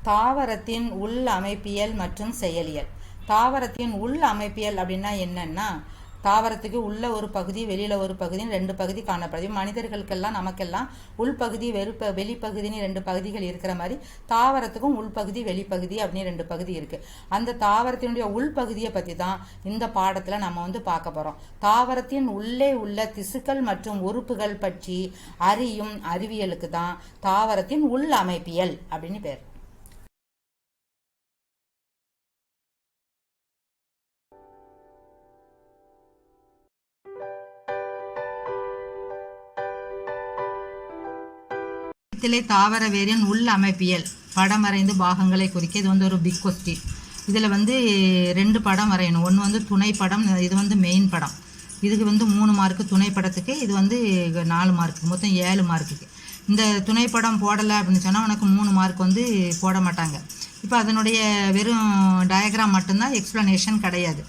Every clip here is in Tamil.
தாவரத்தின் உள் அமைப்பியல் மற்றும் செயலியல். தாவரத்தின் உள் அமைப்பியல் அப்படின்னா என்னன்னா, தாவரத்துக்கு உள்ள ஒரு பகுதி வெளியில் ஒரு பகுதின்னு ரெண்டு பகுதி காணப்படுது. மனிதர்களுக்கெல்லாம் நமக்கெல்லாம் உள்பகுதி வெளிப்பகுதின்னு ரெண்டு பகுதிகள் இருக்கிற மாதிரி தாவரத்துக்கும் உள்பகுதி வெளிப்பகுதி அப்படின்னு ரெண்டு பகுதி இருக்குது. அந்த தாவரத்தினுடைய உள்பகுதியை பற்றி தான் இந்த பாடத்தில் நம்ம பார்க்க போகிறோம். தாவரத்தின் உள்ளே உள்ள திசுக்கள் மற்றும் உறுப்புகள் பற்றி அறியும் அறிவியலுக்கு தான் தாவரத்தின் உள் அமைப்பியல் அப்படின்னு பேர். தாவர வேரின் உள் அமைப்பியல் படம் வரைந்து பாகங்களை குறிக்க. இது ஒரு பிக் கொஸ்டின். இதில் ரெண்டு படம் வரையணும். ஒன்று துணை படம், இது மெயின் படம். இதுக்கு 3 மார்க்கு துணை படத்துக்கு, இது 4 மார்க்கு, மொத்தம் 7 மார்க்குக்கு. இந்த துணை படம் போடலை அப்படின்னு சொன்னால் உனக்கு 3 மார்க் போட மாட்டாங்க. இப்போ அதனுடைய வெறும் டயக்ராம் மட்டும்தான், எக்ஸ்ப்ளனேஷன் கிடையாது.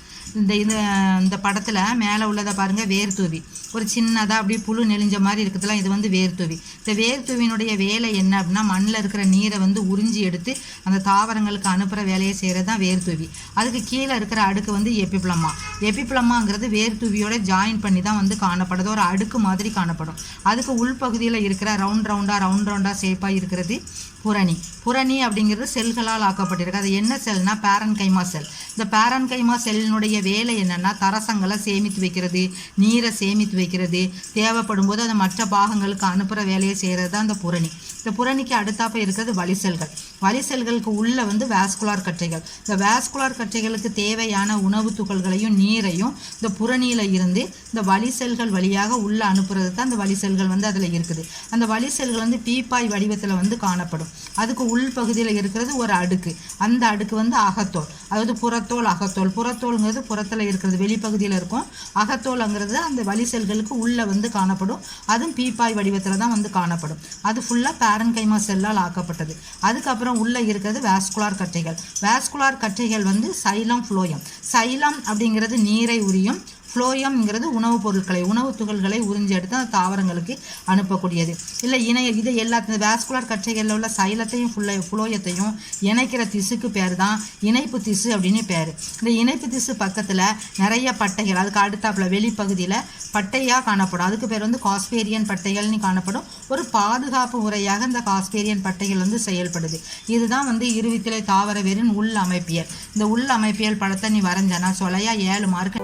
இந்த படத்தில் மேலே உள்ளதை பாருங்கள், வேர் தூவி. ஒரு சின்னதாக அப்படியே புழு நெளிஞ்ச மாதிரி இருக்குதுலாம், இது வேர் தூவி. இந்த வேர் தூவினுடைய வேலை என்ன அப்படின்னா, மண்ணில் இருக்கிற நீரை உறிஞ்சி எடுத்து அந்த தாவரங்களுக்கு அனுப்புகிற வேலையை செய்கிறது தான் வேர் தூவி. அதுக்கு கீழே இருக்கிற அடுக்கு எபிப்ளமா. எபிப்ளமாங்கிறது வேர் தூவியோட ஜாயின் பண்ணி தான் காணப்படுது. ஒரு அடுக்கு மாதிரி காணப்படும். அதுக்கு உள்பகுதியில் இருக்கிற ரவுண்ட் ரவுண்டாக ஷேப்பாக இருக்கிறது புரணி. புரணி அப்படிங்கிறது செல்களால் ஆக்கப்பட்டிருக்கு. அது என்ன செல்னா, பேரன்கைமா செல். இந்த பேரன்கைமா செல்லினுடைய வேலை என்னென்னா, தரசங்களை சேமித்து வைக்கிறது, நீரை சேமித்து வைக்கிறது, தேவைப்படும் போது அதை மற்ற பாகங்களுக்கு அனுப்புகிற வேலையை செய்கிறது தான் இந்த புரணி. இந்த புரணிக்கு அடுத்தாப்ப இருக்கிறது வலிசெல்கள். வலிசெல்களுக்கு உள்ள வாஸ்குலார் கற்றைகள். இந்த வாஸ்குலார் கற்றைகளுக்கு தேவையான உணவு துகள்களையும் நீரையும் இந்த புரணியில் இருந்து இந்த வலிசெல்கள் வழியாக உள்ள அனுப்புறது தான் இந்த வலிசெல்கள் அதில் இருக்குது. அந்த வலிசெல்கள் பீப்பாய் வடிவத்தில் காணப்படும். அதுக்கு உள் பகுதியில் இருக்கிறது ஒரு அடுக்கு. அந்த அடுக்கு அகத்தோல், அதாவது புறத்தோல் அகத்தோல். புறத்தோல்ங்கிறது புறத்தில் இருக்கிறது, வெளிப்பகுதியில் இருக்கும். அகத்தோல்ங்கிறது அந்த வலிசெல்களுக்கு உள்ளே காணப்படும். அதுவும் பீப்பாய் வடிவத்தில் தான் காணப்படும். அது ஃபுல்லாக பேரன்கைமா செல்லால் ஆக்கப்பட்டது. அதுக்கப்புறம் உள்ளே இருக்கிறது வாஸ்குலார் கற்றைகள். வாஸ்குலார் கற்றைகள் சைலம் ஃப்ளோயம். சைலம் அப்படிங்கிறது நீரை உரியும், ஃப்ளோயம்ங்கிறது உணவுப் பொருட்களை, உணவு துகள்களை உறிஞ்சி எடுத்து அந்த தாவரங்களுக்கு அனுப்பக்கூடியது. இல்லை இதை எல்லாத்தையும் வாஸ்குலார் கற்றைகளில் உள்ள சைலத்தையும் ஃப்ளோயத்தையும் இணைக்கிற திசுக்கு பேர் தான் இணைப்பு திசு அப்படின்னு பேர். இந்த இணைப்பு திசு பக்கத்தில் நிறைய பட்டைகள், அதுக்கு அடுத்தாப்புல வெளிப்பகுதியில் பட்டையாக காணப்படும். அதுக்கு பேர் காஸ்பேரியன் பட்டைகள்னு காணப்படும். ஒரு பாதுகாப்பு முறையாக இந்த காஸ்பேரியன் பட்டைகள் செயல்படுது. இதுதான் இருவித்திலை தாவர வேரின் உள் அமைப்பியல். இந்த உள் அமைப்பியல் படத்தை நீ வரைஞ்சனா சொலையா 7 மார்க்.